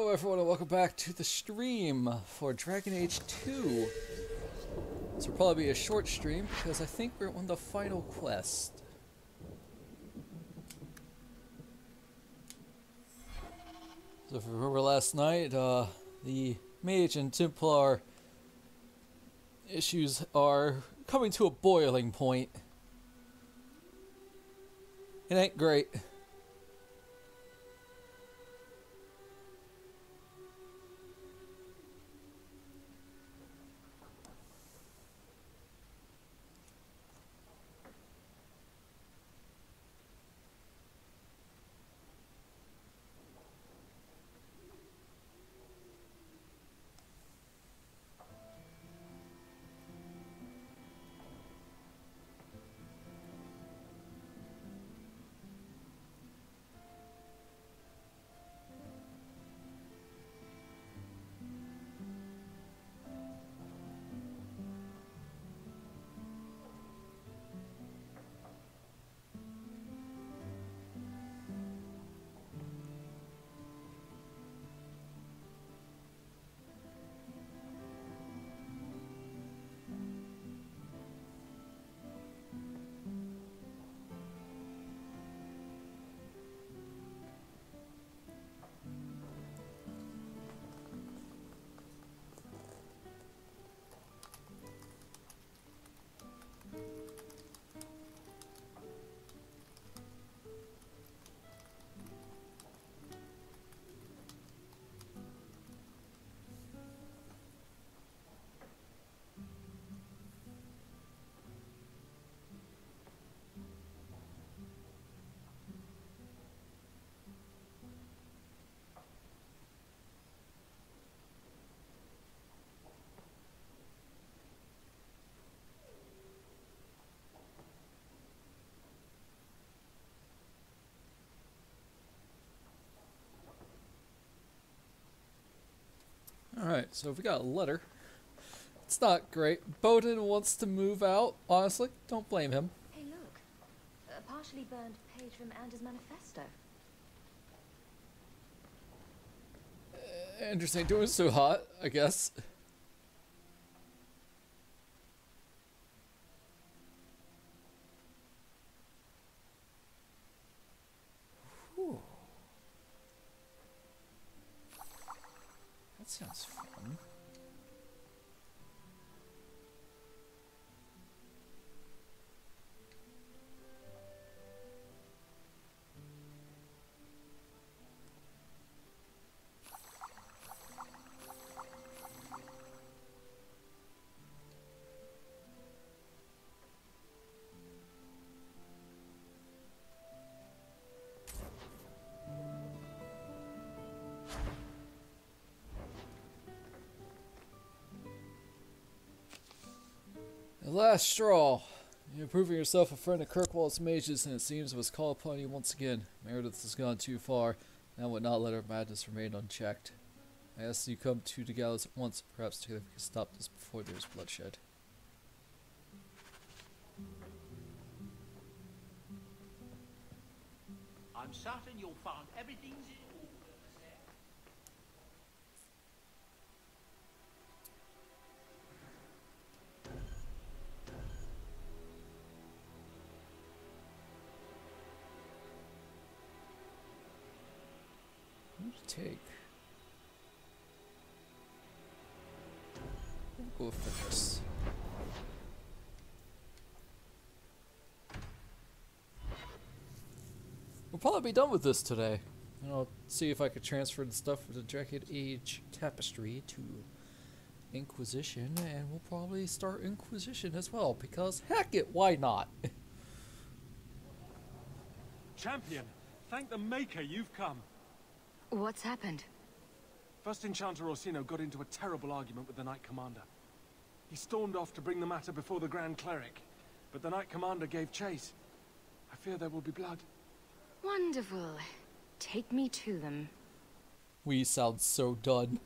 Hello everyone and welcome back to the stream for Dragon Age 2. This will probably be a short stream because I think we're on the final quest. So if you remember last night, the Mage and Templar issues are coming to a boiling point. It ain't great. Alright, so we got a letter. It's not great. Bowden wants to move out. Honestly, don't blame him. Hey, look. A partially burned page from Anders' manifesto. Anders ain't doing so hot, I guess. Whew. That sounds fun. The last straw. You're proving yourself a friend of Kirkwall's mages, and it seems was called upon you once again. Meredith has gone too far, and I would not let her madness remain unchecked. I ask that you come to the gallows at once. Perhaps together we can stop this before there is bloodshed. I'm certain you'll find everything's in order, sir. Who to take? We'll go for this. We'll probably be done with this today. And I'll see if I could transfer the stuff from the Dragon Age tapestry to Inquisition, and we'll probably start Inquisition as well, because heck it, why not? Champion, thank the Maker you've come. What's happened? First Enchanter Orsino got into a terrible argument with the Knight Commander. He stormed off to bring the matter before the Grand Cleric, but the Knight Commander gave chase. I fear there will be blood. Wonderful. Take me to them. We sound so done.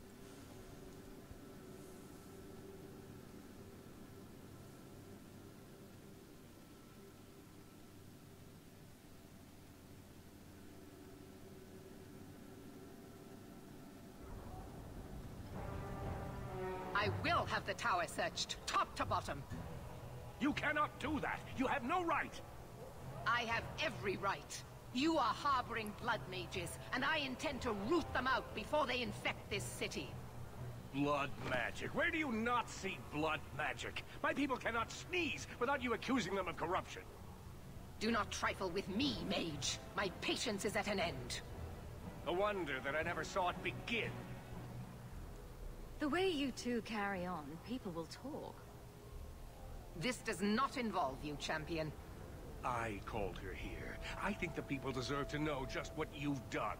I will have the tower searched, top to bottom. You cannot do that. You have no right. I have every right. You are harboring blood mages, and I intend to root them out before they infect this city. Blood magic. Where do you not see blood magic? My people cannot sneeze without you accusing them of corruption. Do not trifle with me, mage. My patience is at an end. A wonder that I never saw it begin. The way you two carry on, people will talk. This does not involve you, champion. I called her here. I think the people deserve to know just what you've done.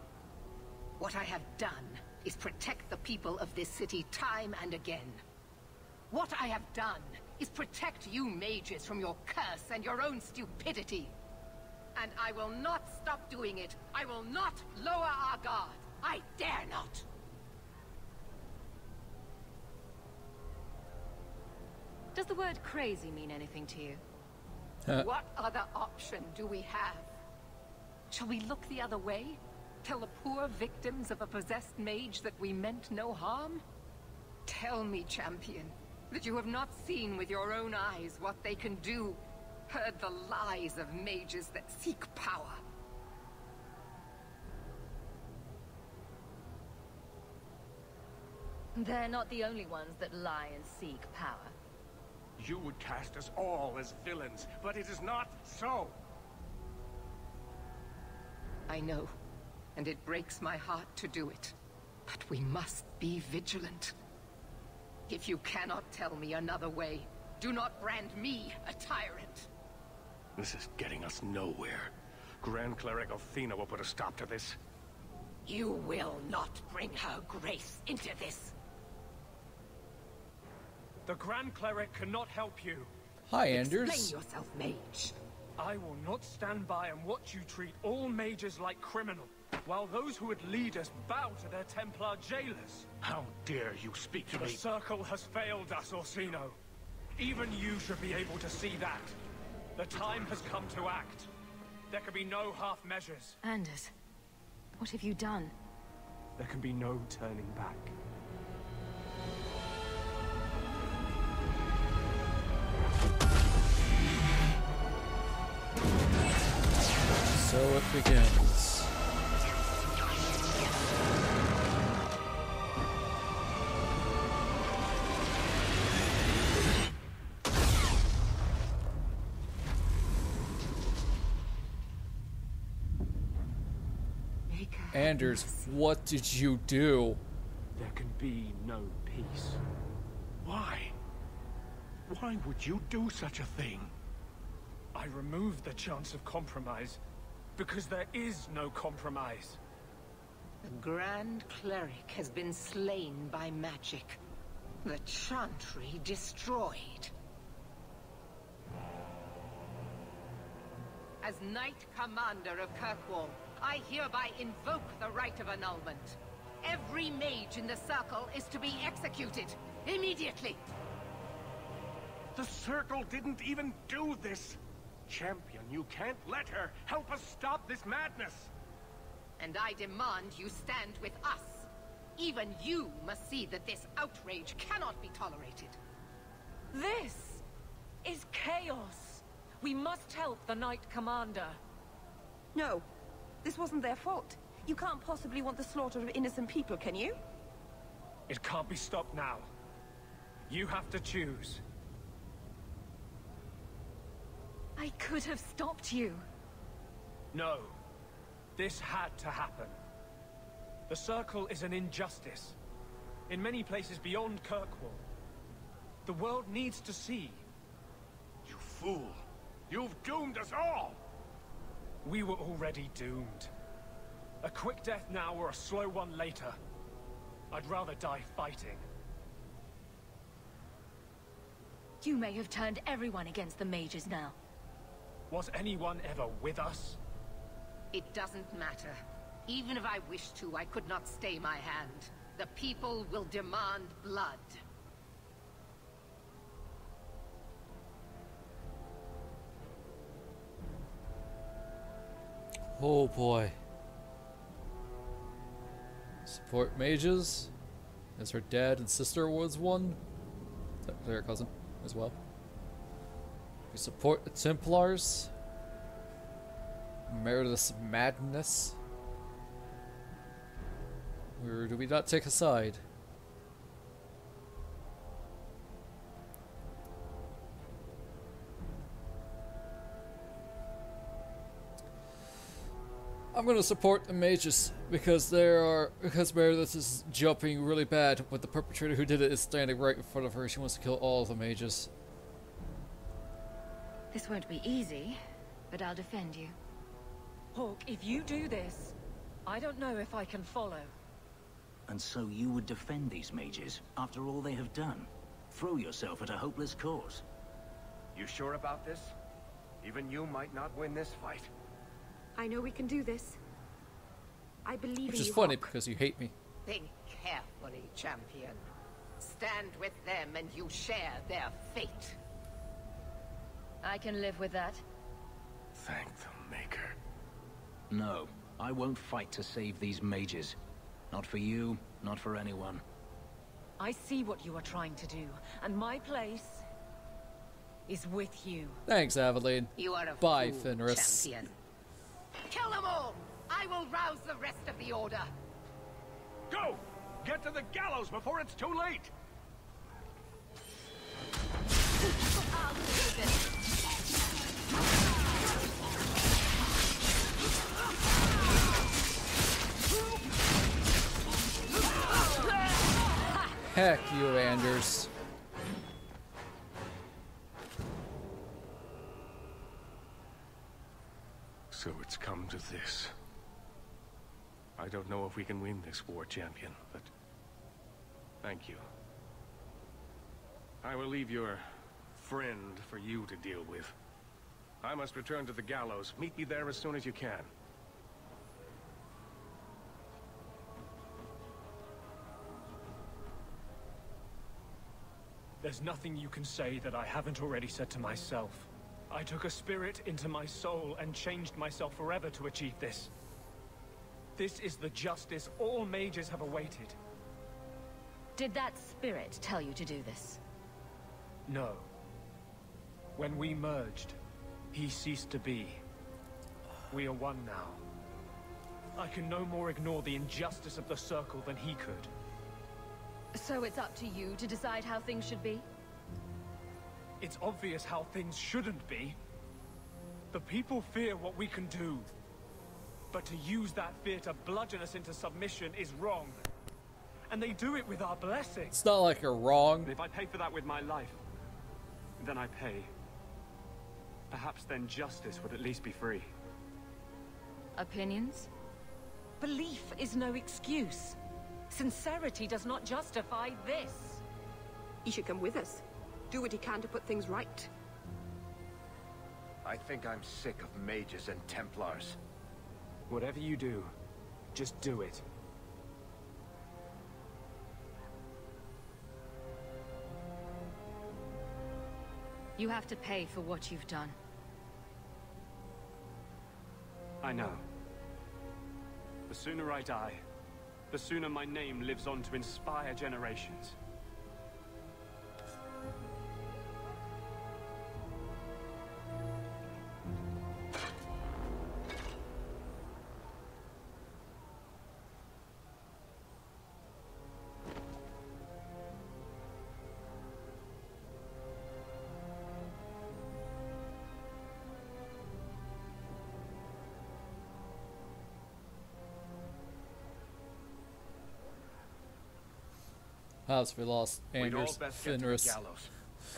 What I have done is protect the people of this city time and again. What I have done is protect you mages from your curse and your own stupidity. And I will not stop doing it. I will not lower our guard. I dare not. Does the word crazy mean anything to you? What other option do we have? Shall we look the other way? Tell the poor victims of a possessed mage that we meant no harm? Tell me, champion, that you have not seen with your own eyes what they can do, heard the lies of mages that seek power. They're not the only ones that lie and seek power. You would cast us all as villains, but it is not so. I know, and it breaks my heart to do it. But we must be vigilant. If you cannot tell me another way, do not brand me a tyrant. This is getting us nowhere. Grand Cleric Athena will put a stop to this. You will not bring her grace into this. The Grand Cleric cannot help you. Hi, Anders. Explain yourself, mage. I will not stand by and watch you treat all mages like criminal, while those who would lead us bow to their Templar jailers. How dare you speak to The me? Circle has failed us, Orsino. Even you should be able to see that. The time has come to act. There can be no half measures. Anders, what have you done? There can be no turning back. So it begins. Anders, what did you do? There can be no peace. Why? Why would you do such a thing? I removed the chance of compromise, because there is no compromise. The Grand Cleric has been slain by magic. The Chantry destroyed. As Knight Commander of Kirkwall, I hereby invoke the right of annulment. Every mage in the Circle is to be executed, immediately! The Circle didn't even do this! Champion, you can't let her! Help us stop this madness! And I demand you stand with us. Even you must see that this outrage cannot be tolerated. This is chaos. We must help the Knight Commander. No, this wasn't their fault. You can't possibly want the slaughter of innocent people, can you? It can't be stopped now. You have to choose. I could have stopped you. No. This had to happen. The Circle is an injustice. In many places beyond Kirkwall. The world needs to see. You fool! You've doomed us all! We were already doomed. A quick death now or a slow one later. I'd rather die fighting. You may have turned everyone against the mages now. Was anyone ever with us? It doesn't matter. Even if I wished to, I could not stay my hand. The people will demand blood. Oh boy. Support mages? As her dad and sister was one? their cousin as well. We support the Templars. Meredith's madness. Or do we not take a side? I'm gonna support the mages because Meredith is jumping really bad, but the perpetrator who did it is standing right in front of her. She wants to kill all of the mages. This won't be easy, but I'll defend you. Hawk, if you do this, I don't know if I can follow. And so you would defend these mages after all they have done? Throw yourself at a hopeless cause? You sure about this? Even you might not win this fight. I know we can do this. I believe in you, Which is funny Hawk. because you hate me. Think carefully, champion. Stand with them and you share their fate. I can live with that. Thank the Maker. No, I won't fight to save these mages. Not for you, not for anyone. I see what you are trying to do, and my place is with you. Thanks, Aveline. You are a Bye, fool, Fenris. champion. Kill them all! I will rouse the rest of the Order. Go! Get to the gallows before it's too late! I'll do this. Heck you, Anders. So it's come to this. I don't know if we can win this war, champion, but thank you. I will leave your friend for you to deal with. I must return to the gallows. Meet me there as soon as you can. There's nothing you can say that I haven't already said to myself. I took a spirit into my soul and changed myself forever to achieve this. This is the justice all mages have awaited. Did that spirit tell you to do this? No. When we merged, he ceased to be. We are one now. I can no more ignore the injustice of the Circle than he could. So it's up to you to decide how things should be? It's obvious how things shouldn't be. The people fear what we can do. But to use that fear to bludgeon us into submission is wrong. And they do it with our blessing. It's not like you're wrong. And if I pay for that with my life, then I pay. Perhaps then justice would at least be free. Opinions? Belief is no excuse. Sincerity does not justify this. He should come with us. Do what he can to put things right. I think I'm sick of mages and Templars. Whatever you do, just do it. You have to pay for what you've done. I know. The sooner I die, the sooner my name lives on to inspire generations. House we lost We'd all Anders, best get to the Fenris, gallows.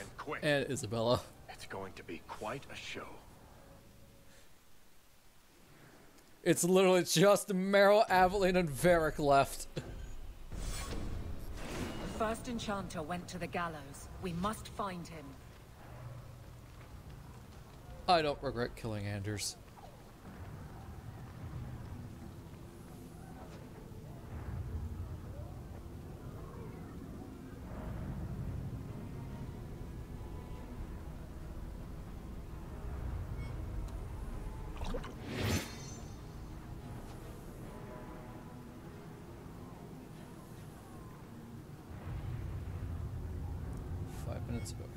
And quick. and Isabella. It's going to be quite a show. It's literally just Meryl, Aveline, and Varric left. The first enchanter went to the gallows. We must find him. I don't regret killing Anders. minutes. Okay.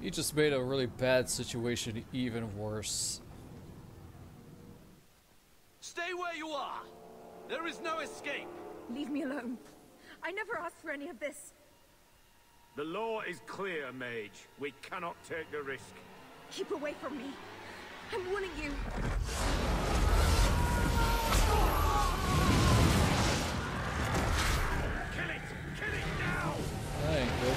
You just made a really bad situation even worse. Stay where you are. There is no escape. Leave me alone. I never asked for any of this. The law is clear, Mage. We cannot take the risk. Keep away from me. I'm warning you. Kill it! Kill it now! That ain't good.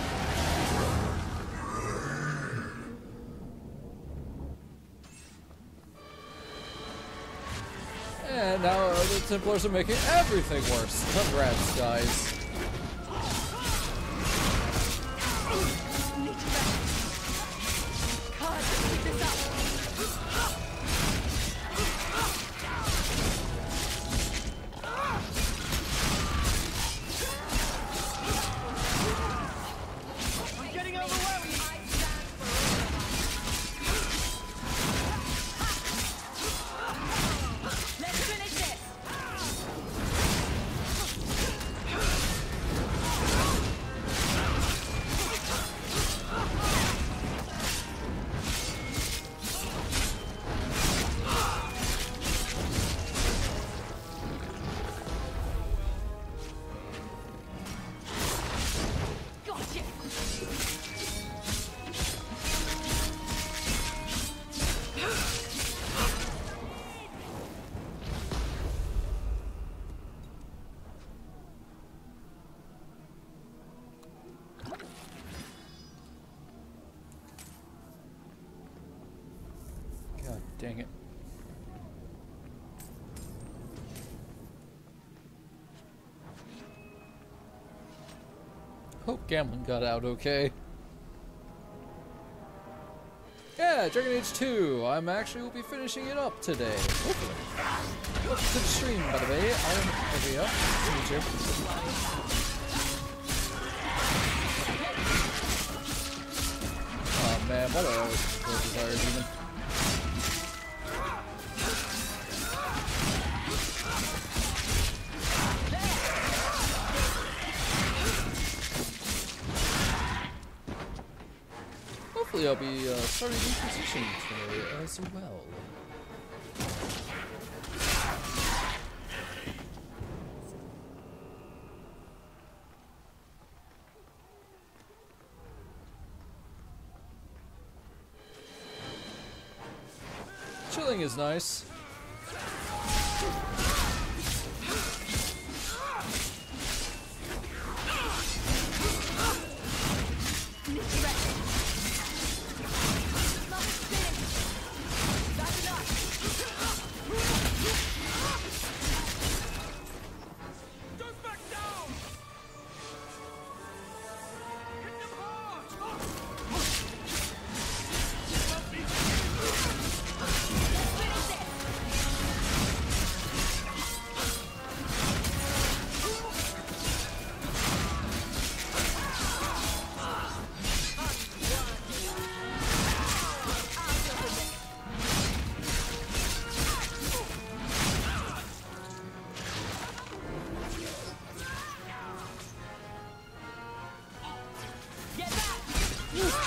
And now the Templars are making everything worse. Congrats, guys. God dang it. Hope Gamlin got out okay. Yeah, Dragon Age 2. I'm actually will be finishing it up today. Hopefully. Welcome to the stream, by the way. I'm over here. Nice to meet you. Oh man, why do I always feel desire demon? Hopefully I'll be starting Inquisition today as well. Chilling is nice.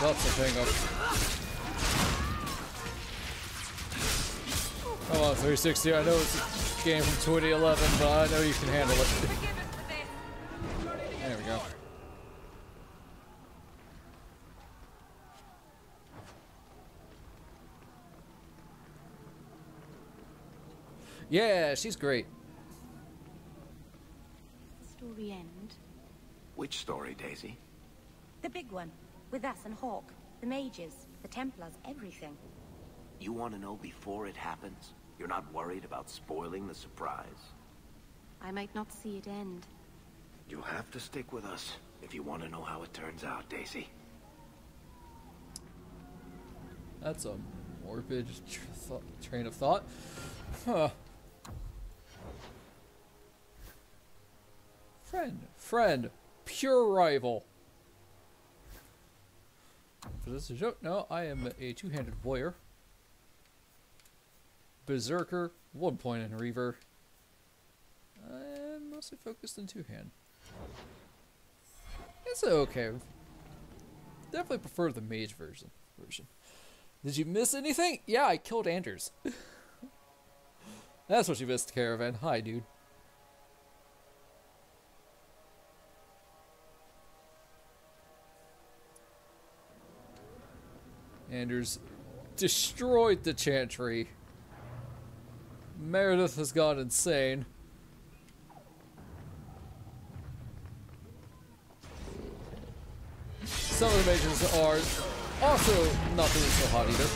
Lots of hang up. Come on, 360. I know it's a game from 2011, but I know you can handle it. There we go. Yeah, she's great. Story end. Which story, Daisy? The big one. With us and Hawk. The mages. The Templars. Everything. You want to know before it happens? You're not worried about spoiling the surprise? I might not see it end. You'll have to stick with us if you want to know how it turns out, Daisy. That's a morbid train of thought. Huh. Friend. Pure rival. Is this a joke? No, I am a two-handed warrior. Berserker, 1 point in Reaver. I'm mostly focused in two-hand. It's okay. Definitely prefer the mage version. Did you miss anything? Yeah, I killed Anders. That's what you missed, Caravan. Hi, dude. Anders destroyed the Chantry. Meredith has gone insane. Some of the mages are also not doing so hot either.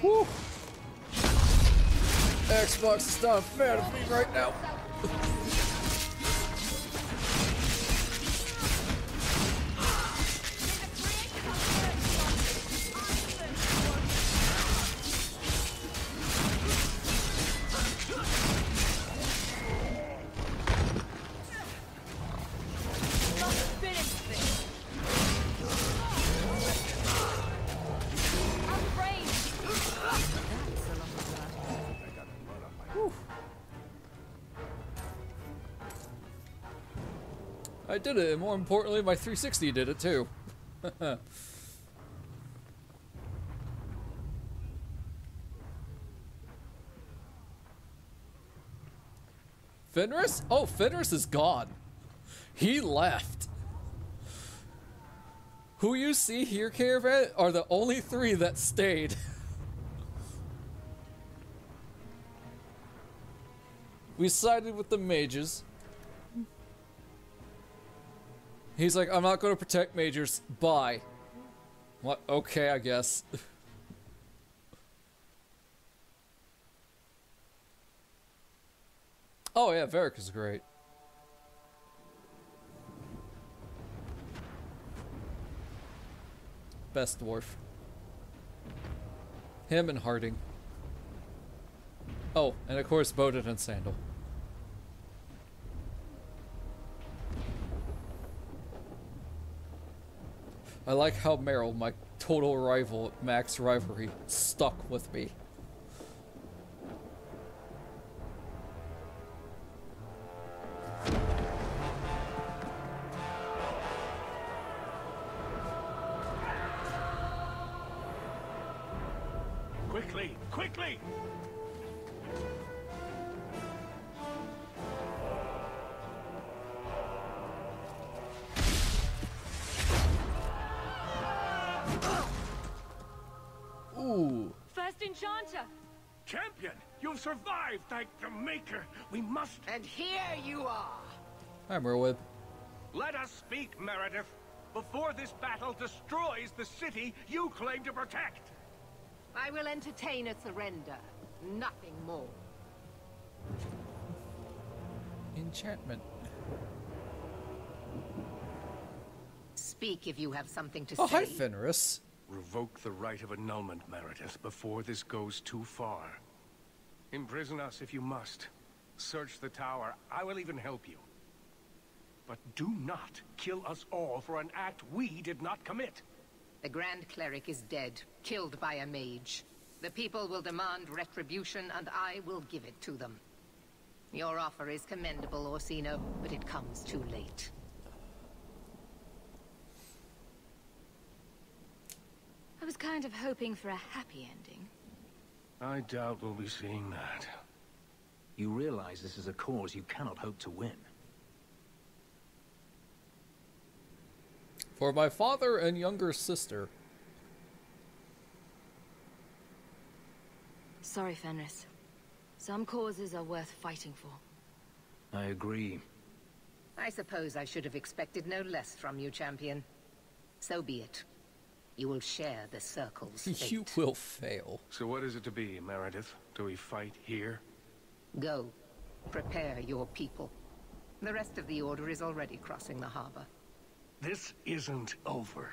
Woo. Xbox is not a fan of me right now. I did it, and more importantly, my 360 did it too. Fenris? Oh, Fenris is gone. He left. Who you see here, Caravan, are the only 3 that stayed. We sided with the mages. He's like, I'm not going to protect majors. Bye. What? Okay, I guess. Oh yeah, Varric is great. Best dwarf. Him and Harding. Oh, and of course Bowden and Sandal. I like how Meryl, my total rival at Max Rivalry, stuck with me. Quickly, quickly! Ooh. First Enchanter! Champion, you've survived, thank the Maker. We must... And here you are! Hi, Merwib. Let us speak, Meredith, before this battle destroys the city you claim to protect. I will entertain a surrender. Nothing more. Enchantment. Speak if you have something to Oh, say. hi, Fenris. Revoke the right of annulment, Meredith, before this goes too far. Imprison us if you must. Search the tower. I will even help you. But do not kill us all for an act we did not commit. The Grand Cleric is dead, killed by a mage. The people will demand retribution, and I will give it to them. Your offer is commendable, Orsino, but it comes too late. I was kind of hoping for a happy ending. I doubt we'll be seeing that. You realize this is a cause you cannot hope to win. For my father and younger sister. Sorry, Fenris. Some causes are worth fighting for. I agree. I suppose I should have expected no less from you, champion. So be it. You will share the Circle's fate. You will fail. So what is it to be, Meredith? Do we fight here? Go. Prepare your people. The rest of the Order is already crossing the harbor. This isn't over.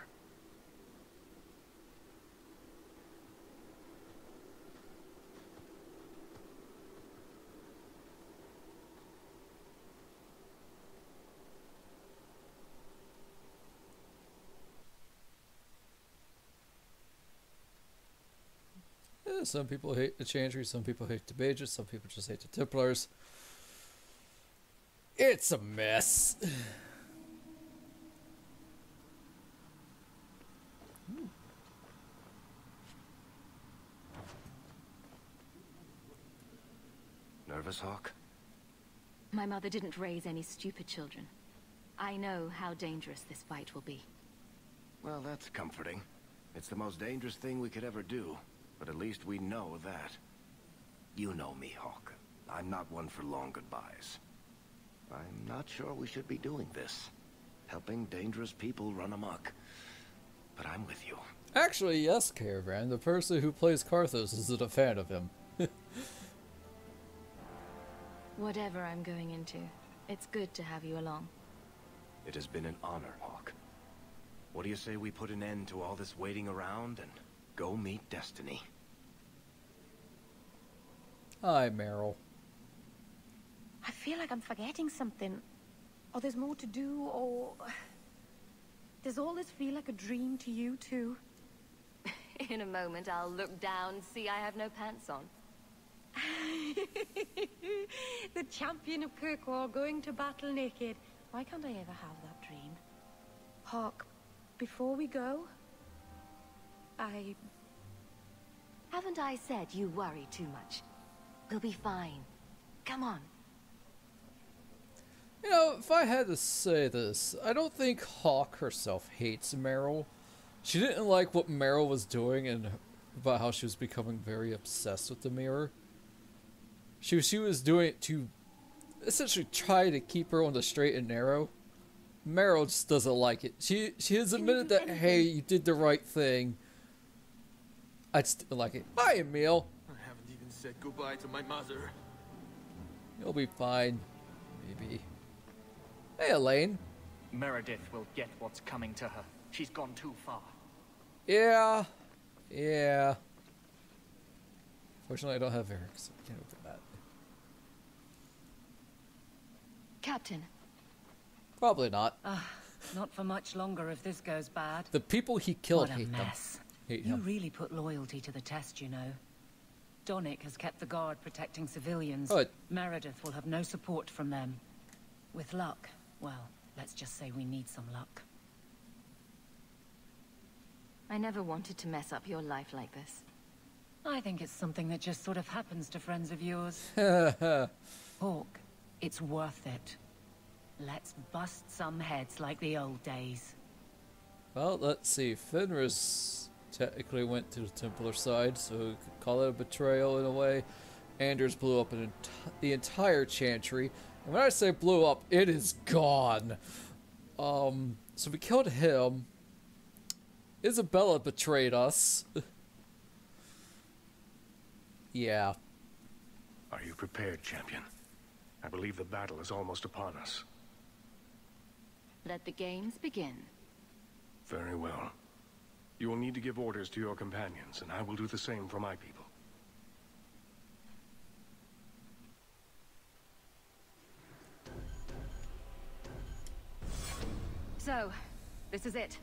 Some people hate the Chantry, some people hate the Mages, some people just hate the Templars. It's a mess. Nervous, Hawk? My mother didn't raise any stupid children. I know how dangerous this fight will be. Well, that's comforting. It's the most dangerous thing we could ever do, but at least we know that. You know me, Hawk. I'm not one for long goodbyes. I'm not sure we should be doing this. Helping dangerous people run amok. But I'm with you. Actually, yes, Caravan. The person who plays Karthos isn't a fan of him. Whatever I'm going into, it's good to have you along. It has been an honor, Hawk. What do you say we put an end to all this waiting around and go meet Destiny? Hi, Meryl. I feel like I'm forgetting something. Or there's more to do, or... Does all this feel like a dream to you, too? In a moment, I'll look down and see I have no pants on. The champion of Kirkwall going to battle naked. Why can't I ever have that dream? Hawk, before we go... Haven't I said you worry too much? We'll be fine. Come on. You know, if I had to say this, I don't think Hawk herself hates Meryl. She didn't like what Meryl was doing and about how she was becoming very obsessed with the mirror. She was doing it to essentially try to keep her on the straight and narrow. Meryl just doesn't like it. She has admitted that, hey, you did the right thing. I just didn't like it. Hi, Emil. I haven't even said goodbye to my mother. You'll be fine. Maybe. Hey, Elaine. Meredith will get what's coming to her. She's gone too far. Yeah. Fortunately, I don't have Eric, so I can't open that. Captain. Probably not. Not for much longer if this goes bad. The people he killed What a hate them. mess. Hate You him. really put loyalty to the test, you know. Donnick has kept the guard protecting civilians. Oh, Meredith will have no support from them. With luck, well, let's just say we need some luck. I never wanted to mess up your life like this. I think it's something that just sort of happens to friends of yours. Hawk, it's worth it. Let's bust some heads like the old days. Well, let's see. Fenris technically went to the Templar side, so we could call it a betrayal in a way. Anders blew up the entire Chantry. And when I say blew up, it is gone. So we killed him. Isabella betrayed us. Yeah. Are you prepared, champion? I believe the battle is almost upon us. Let the games begin. Very well. You will need to give orders to your companions, and I will do the same for my people. So, this is it.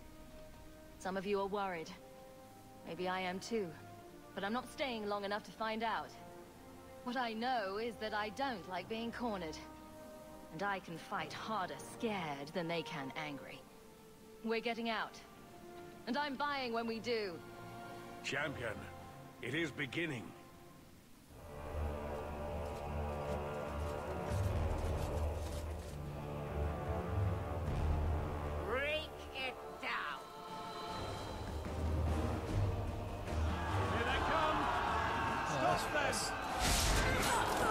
Some of you are worried. Maybe I am too. But I'm not staying long enough to find out. What I know is that I don't like being cornered. And I can fight harder scared than they can angry. We're getting out. And I'm buying when we do. Champion, it is beginning. Break it down. Here they come. Stop them.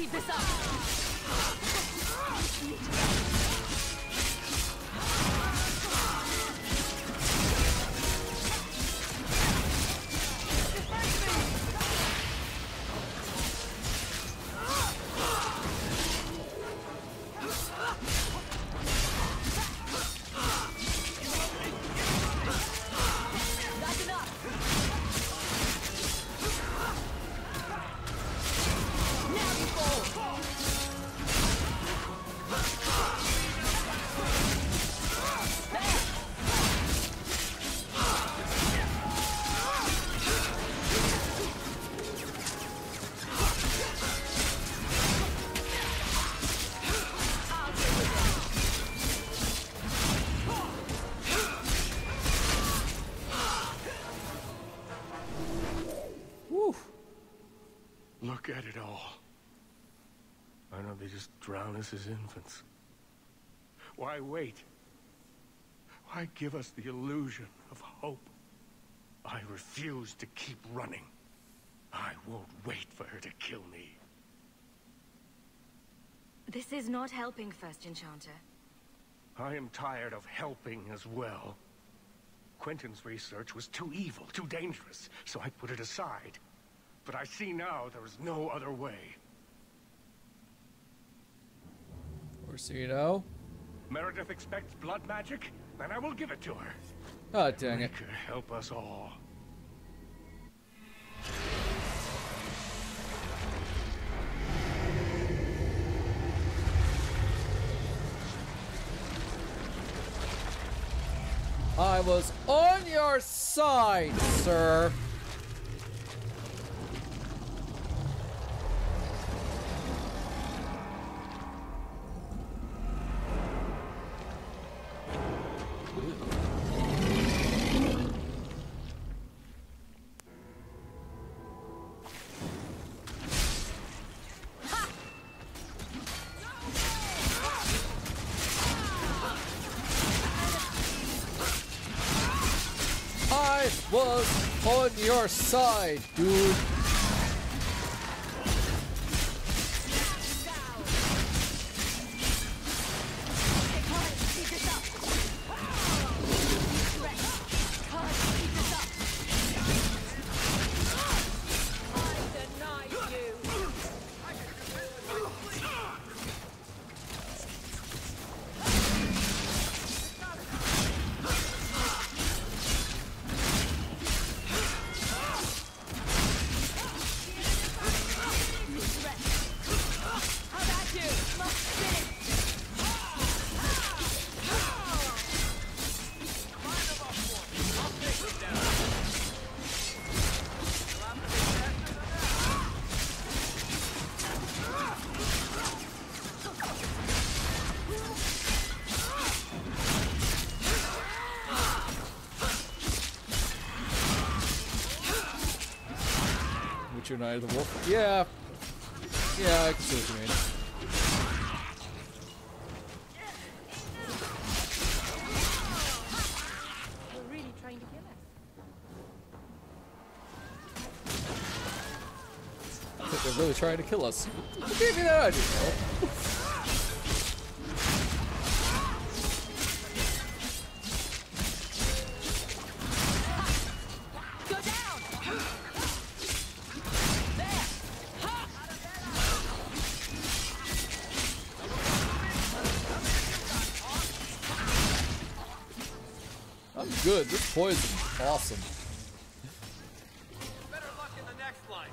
Keep this up! Look at it all. Why don't they just drown us as infants? Why wait? Why give us the illusion of hope? I refuse to keep running. I won't wait for her to kill me. This is not helping, First Enchanter. I am tired of helping as well. Quentin's research was too evil, too dangerous, so I put it aside. But I see now there is no other way. Or so you know. Meredith expects blood magic, then I will give it to her. Oh, dang it. Make her help us all. I was on your side, sir. I was on your side, dude. Witcher Night of the Wolf. Yeah. Yeah, I can see what you mean. They're really trying to kill us. I think they're really trying to kill us. Who gave me that idea, bro? Good, this poison is awesome. Better luck in the next line.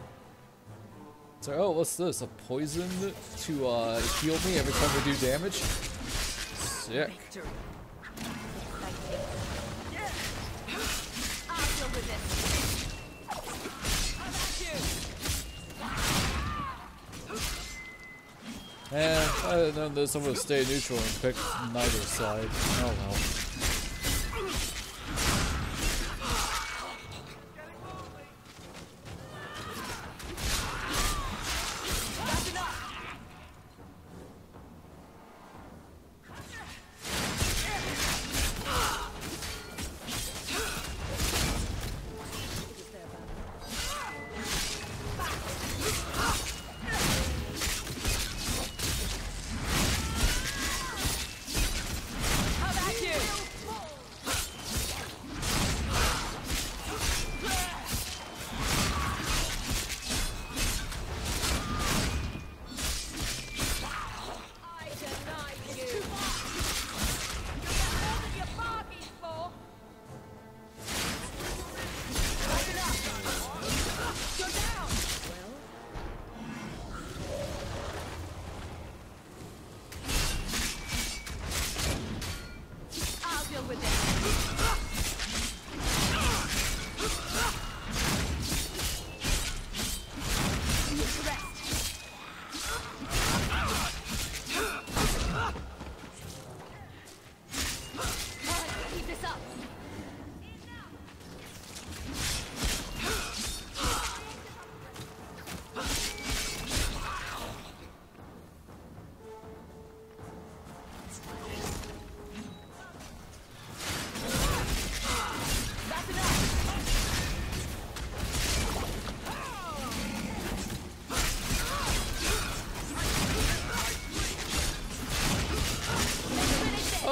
So, oh, what's this? A poison to heal me every time we do damage? Sick. And I didn't know this. I'm gonna stay neutral and pick neither side. Oh well. Keep this up.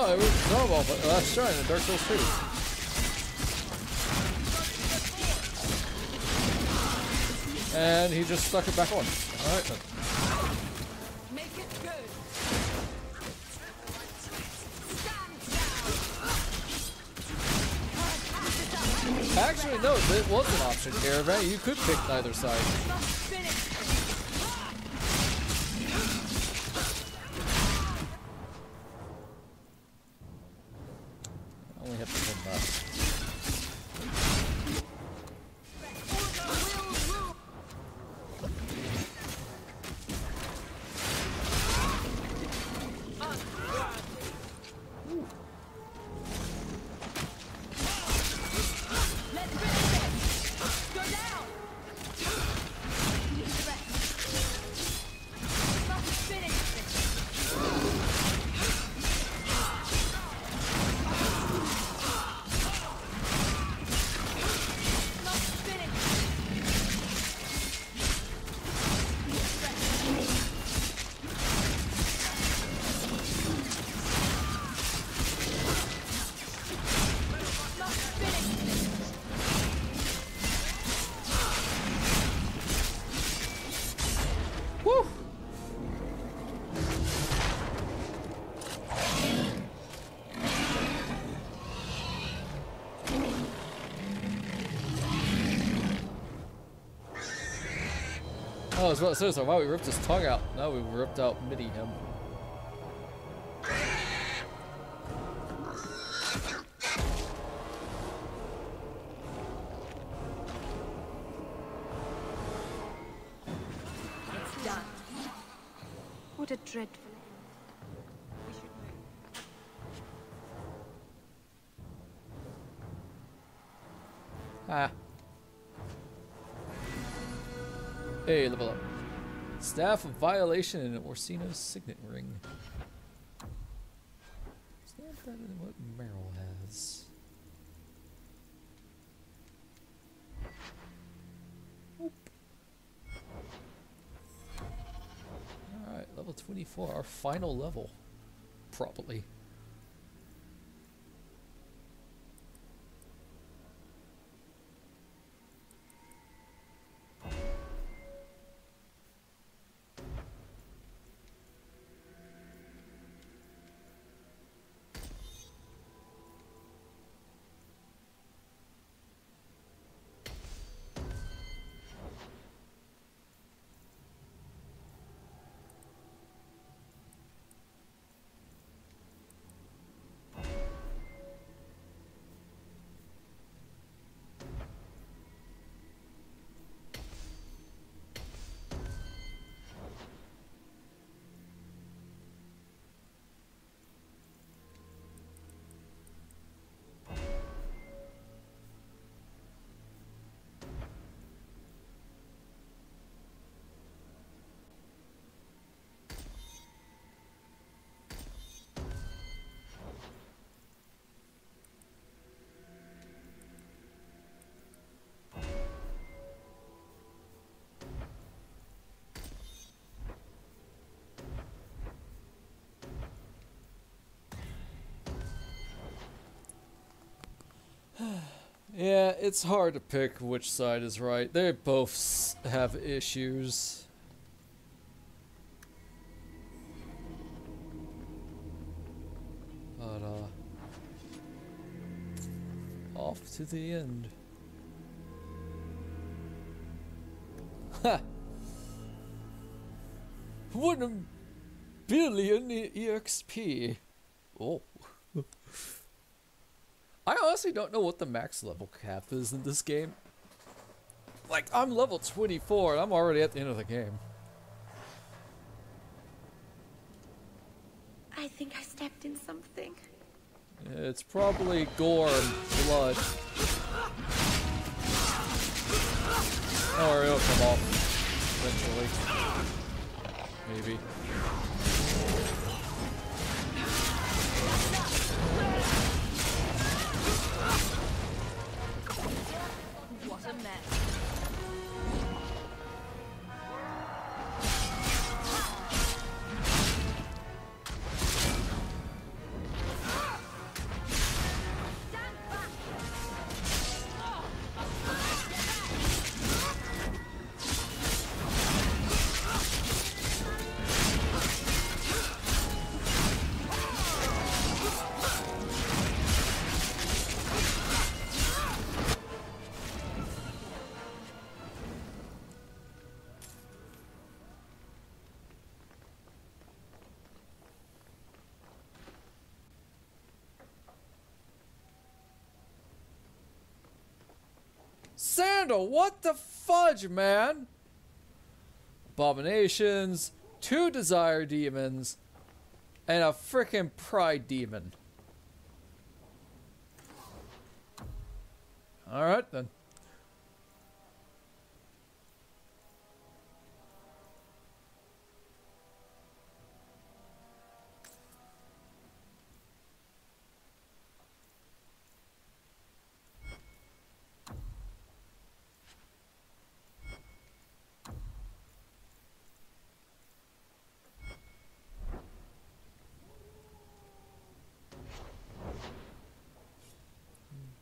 Oh, it was normal, but last try in Dark Souls 2. And he just stuck it back on. Alright then. Make it good. Actually, no, it was an option here, right? You could pick neither side. I only have to win that. Woo! Oh, I was about to say, so wow, we ripped his tongue out. Now we ripped out Midi him. It's done. What a dreadful end. We should move. Ah. Hey, level up. Staff of Violation and Orsino's Signet Ring. Is that better than what Meryl has? Nope. Alright, level 24, our final level. Probably. Yeah, it's hard to pick which side is right. They both have issues. But, off to the end. Ha! 1 billion EXP. Oh. I honestly don't know what the max level cap is in this game. Like, I'm level 24 and I'm already at the end of the game. think I stepped in something. It's probably gore and blood. Or it'll come off eventually. Maybe. What a mess. Sandal, what the fudge, man? Abominations, 2 desire demons, and a frickin' pride demon. Alright then.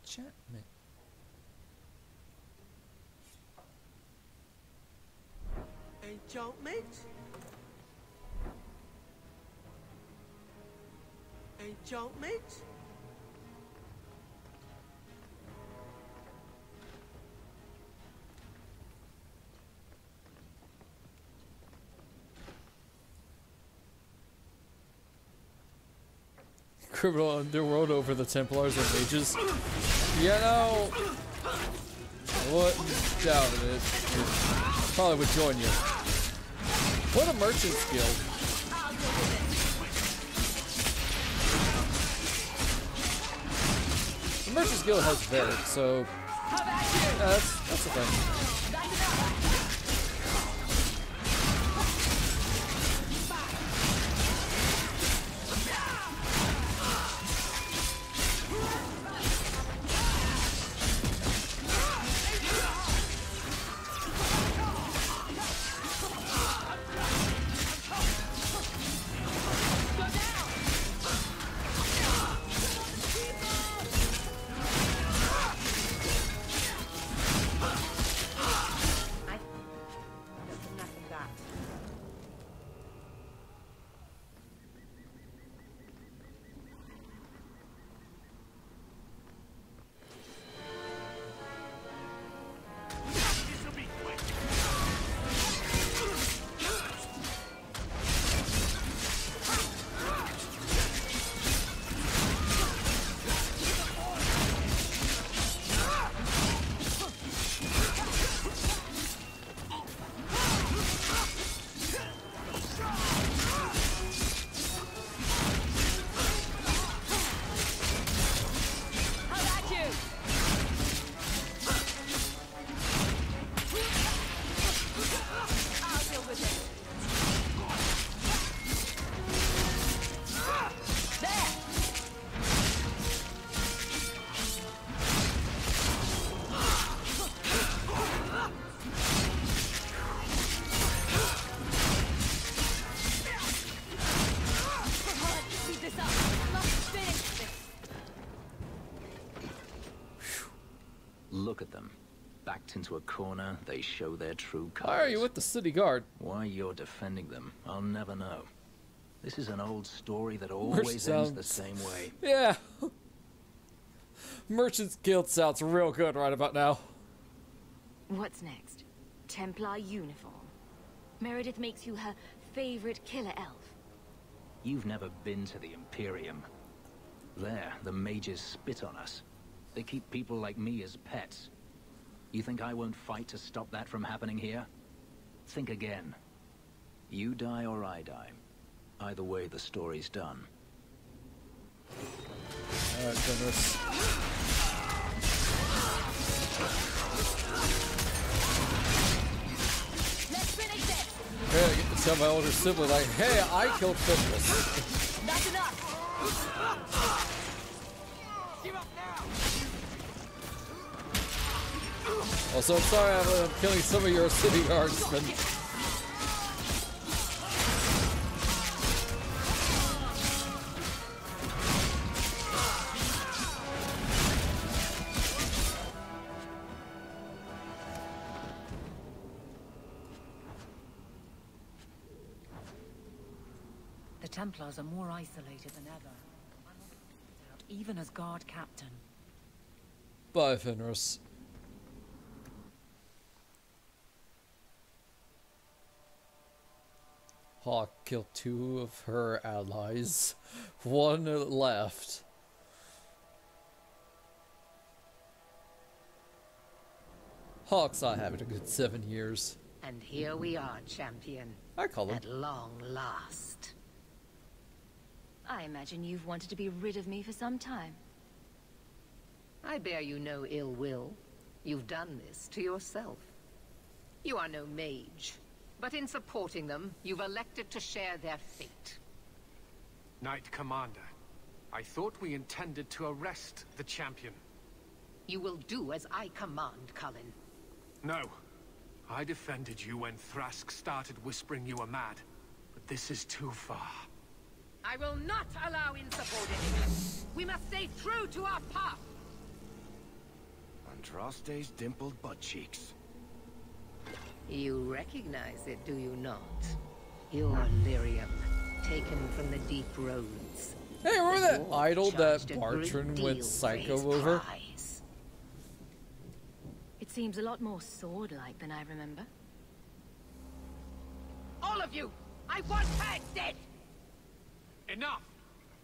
Enchantment. Enchantment? Enchantment? Criminal underworld over the Templars and mages. You know, I wouldn't doubt it. Probably would join you. What a merchant's guild. The merchant's guild has Varric, so yeah, that's the thing. Look at them. Backed into a corner, they show their true colors. Why are you with the city guard? Why you're defending them, I'll never know. This is an old story that always ends the same way. Yeah. Merchant's Guild sounds real good right about now. What's next? Templar uniform. Meredith makes you her favorite killer elf. You've never been to the Imperium. There, the mages spit on us. They keep people like me as pets. You think I won't fight to stop that from happening here? Think again. You die or I die. Either way, the story's done. Alright, Fenris. Let's finish this. Hey, I get to tell my older sibling, like, hey, I killed Fenris. That's enough. Also, I'm sorry I'm killing some of your city guardsmen. The Templars are more isolated than ever. Even as guard captain. Bye, Fenris. Hawk killed 2 of her allies. 1 left. Hawk's not having a good 7 years. And here we are, champion. I call him. At long last. I imagine you've wanted to be rid of me for some time. I bear you no ill will. You've done this to yourself. You are no mage. But in supporting them, you've elected to share their fate. Knight Commander, I thought we intended to arrest the champion. You will do as I command, Cullen. No. I defended you when Thrask started whispering you were mad. But this is too far. I will not allow insubordination. We must stay true to our path. Andraste's dimpled butt cheeks. You recognize it, do you not? Your lyrium, taken from the deep roads. Hey, remember that idol that Bartrand went psycho over? It seems a lot more sword-like than I remember. All of you! I want her dead! Enough!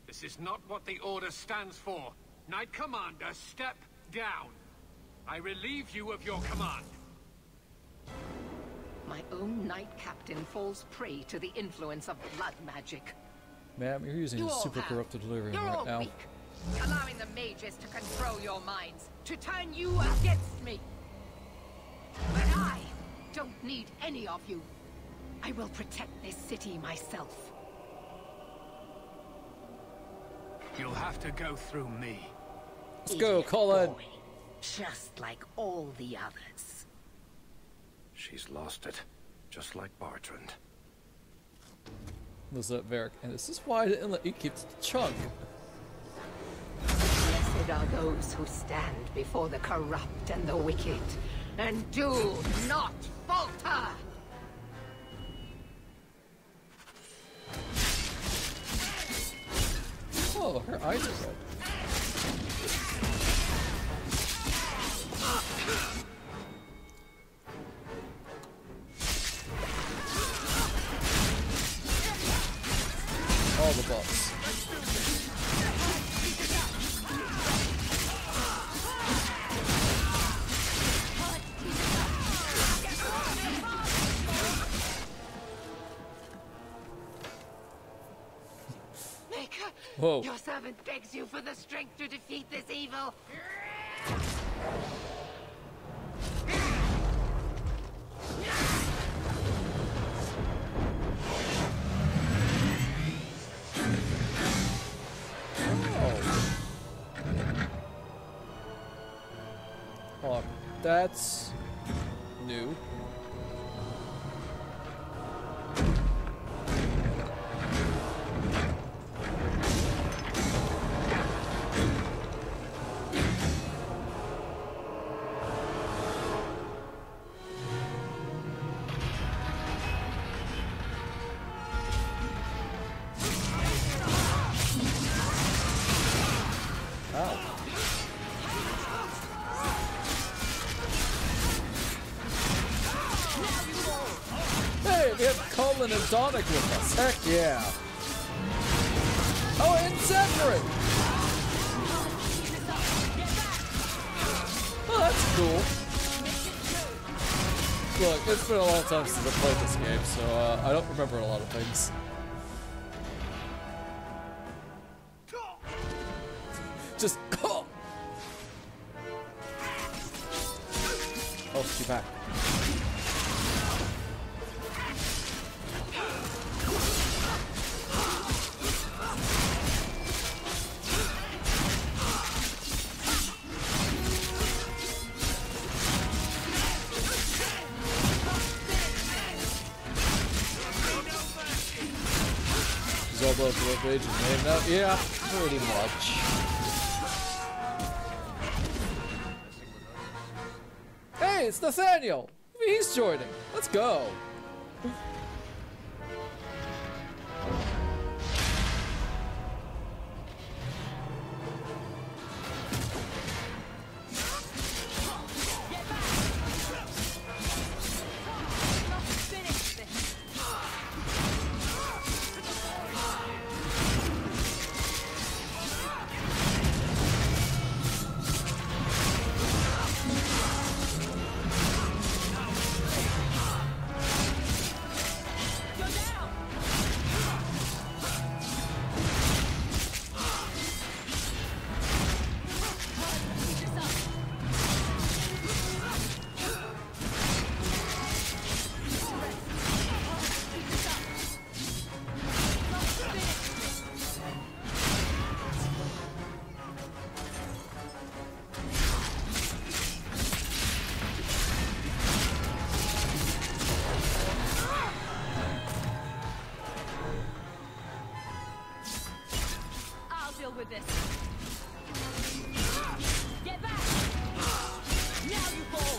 This is not what the Order stands for. Knight Commander, step down. I relieve you of your command. My own knight captain falls prey to the influence of blood magic. Ma'am, you're using super corrupted delirium right now. Weak, allowing the mages to control your minds, to turn you against me. But I don't need any of you. I will protect this city myself. You'll have to go through me. Let's go, Colin. Just like all the others. She's lost it, just like Bartrand. What's up, Varric? And this is why the inlet you keep the chunk. Blessed are those who stand before the corrupt and the wicked, and do not falter! Oh, her eyes are red. All the buffs. Whoa. Your servant begs you for the strength to defeat this evil. Oh, that's new. And Donic with us. Heck yeah. Oh, and Zephyrin! Oh, that's cool. Look, it's been a long time since I played this game, so I don't remember a lot of things. just... Oh, she's back. She's all about the rage and name now. Yeah, pretty much. Hey, it's Nathaniel! He's joining. Let's go. With this. Get back! Now you fall!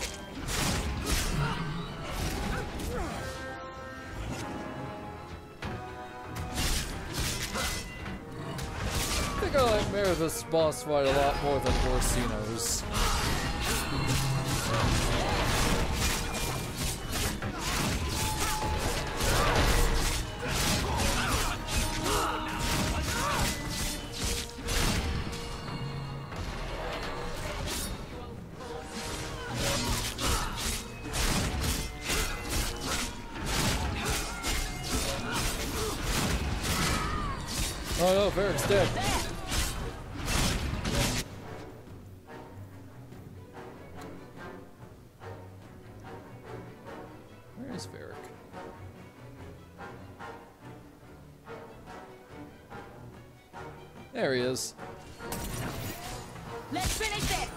I think I like Meredith's boss fight a lot more than Orsino's. Oh no, Varric's dead. Where is Varric? There he is. Let's finish this!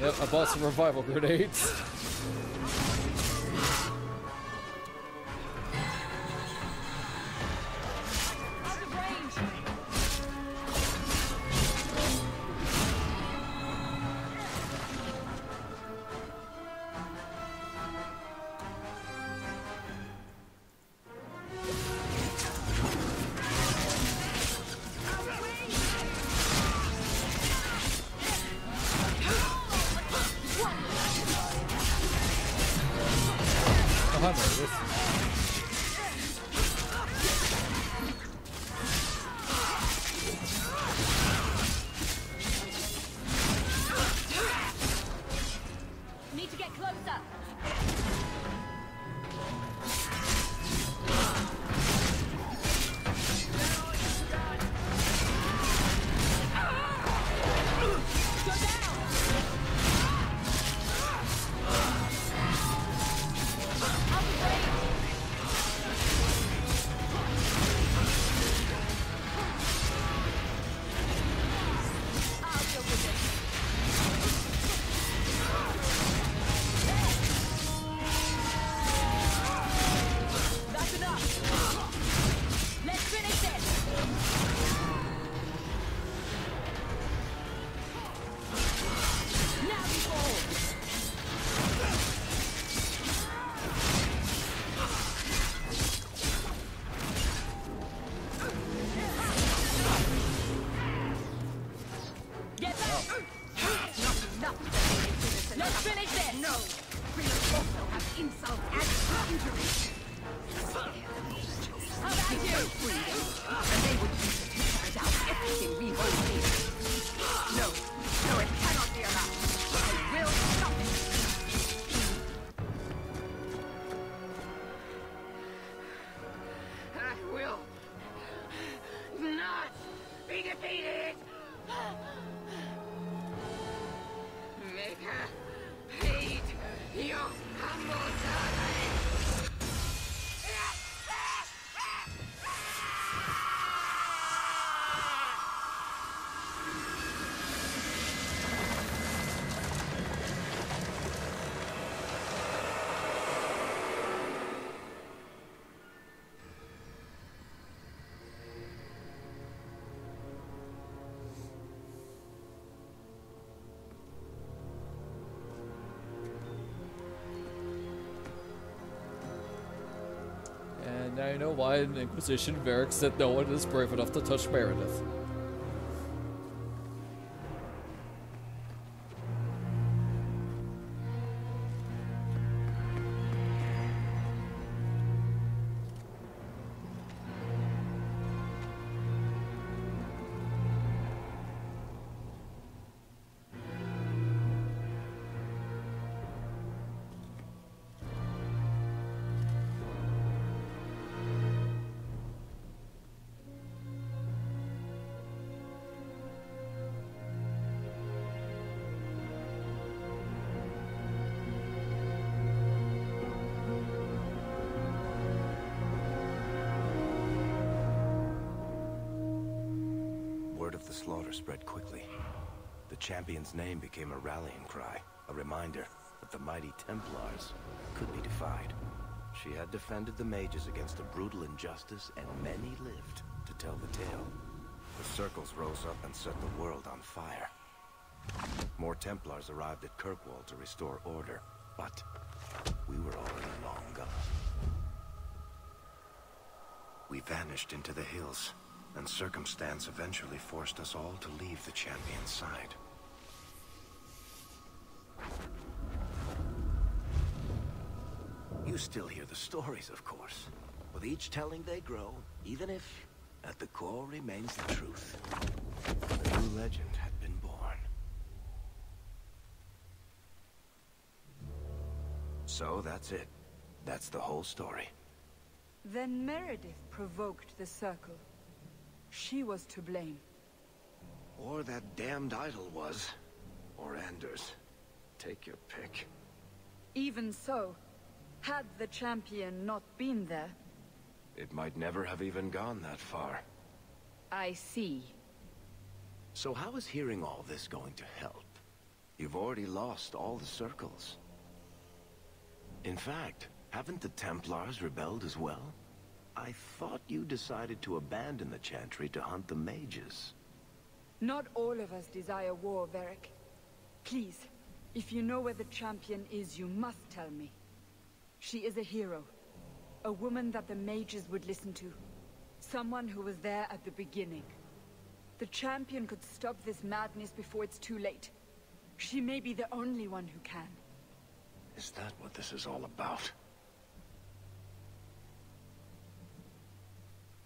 Yep, I bought some revival grenades. Out of range! Need to get closer. I know why in Inquisition Varric said no one is brave enough to touch Meredith. Word of the slaughter spread quickly. The champion's name became a rallying cry, a reminder that the mighty Templars could be defied. She had defended the mages against a brutal injustice, and many lived to tell the tale. The circles rose up and set the world on fire. More Templars arrived at Kirkwall to restore order, but we were already long gone. We vanished into the hills, and circumstance eventually forced us all to leave the champion's side. You still hear the stories, of course. With each telling they grow, even if, at the core, remains the truth. A new legend had been born. So that's it. That's the whole story. Then Meredith provoked the Circle. She was to blame. Or that damned idol was. Or Anders. Take your pick. Even so, had the champion not been there... It might never have even gone that far. I see. So how is hearing all this going to help? You've already lost all the circles. In fact, haven't the Templars rebelled as well? I thought you decided to abandon the Chantry to hunt the mages. Not all of us desire war, Varric. Please, if you know where the champion is, you must tell me. She is a hero. A woman that the mages would listen to. Someone who was there at the beginning. The champion could stop this madness before it's too late. She may be the only one who can. Is that what this is all about?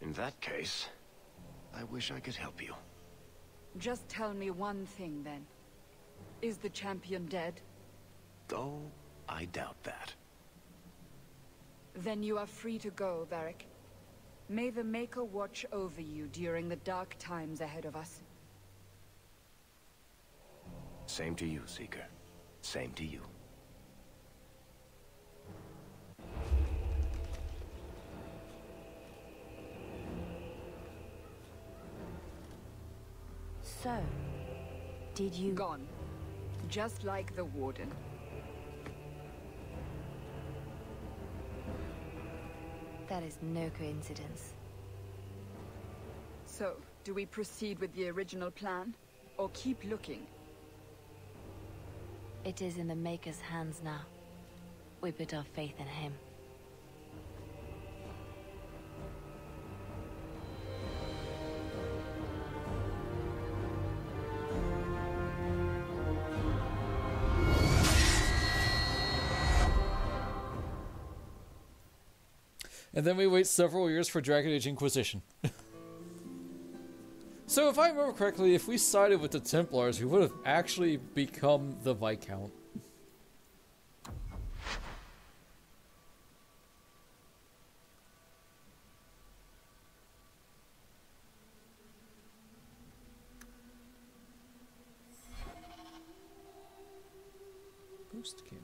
In that case, I wish I could help you. Just tell me one thing, then. Is the champion dead? Oh, I doubt that. Then you are free to go, Varric. May the Maker watch over you during the dark times ahead of us. Same to you, Seeker. Same to you. So, did you... Gone. Just like the Warden. That is no coincidence. So, do we proceed with the original plan? Or keep looking? It is in the Maker's hands now. We put our faith in him. And then we wait several years for Dragon Age Inquisition. So if I remember correctly, if we sided with the Templars, we would have actually become the Viscount. Boost campaign.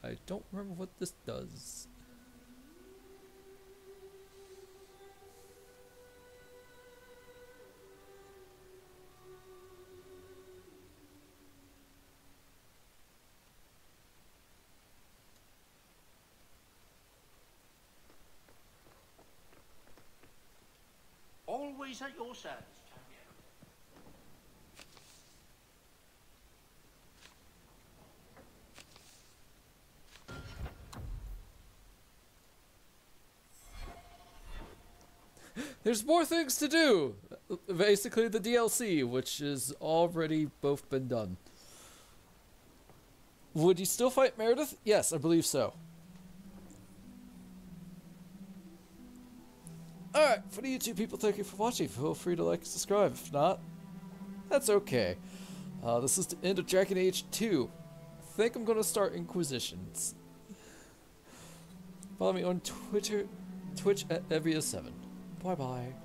I don't remember what this does. Always at your service, champion. There's more things to do. Basically the DLC, which is already both been done. Would you still fight Meredith? Yes, I believe so. Alright, for the YouTube people, thank you for watching. Feel free to like and subscribe. If not, that's okay. This is the end of Dragon Age 2. I think I'm going to start Inquisitions. Follow me on Twitch at Evia7. Bye bye.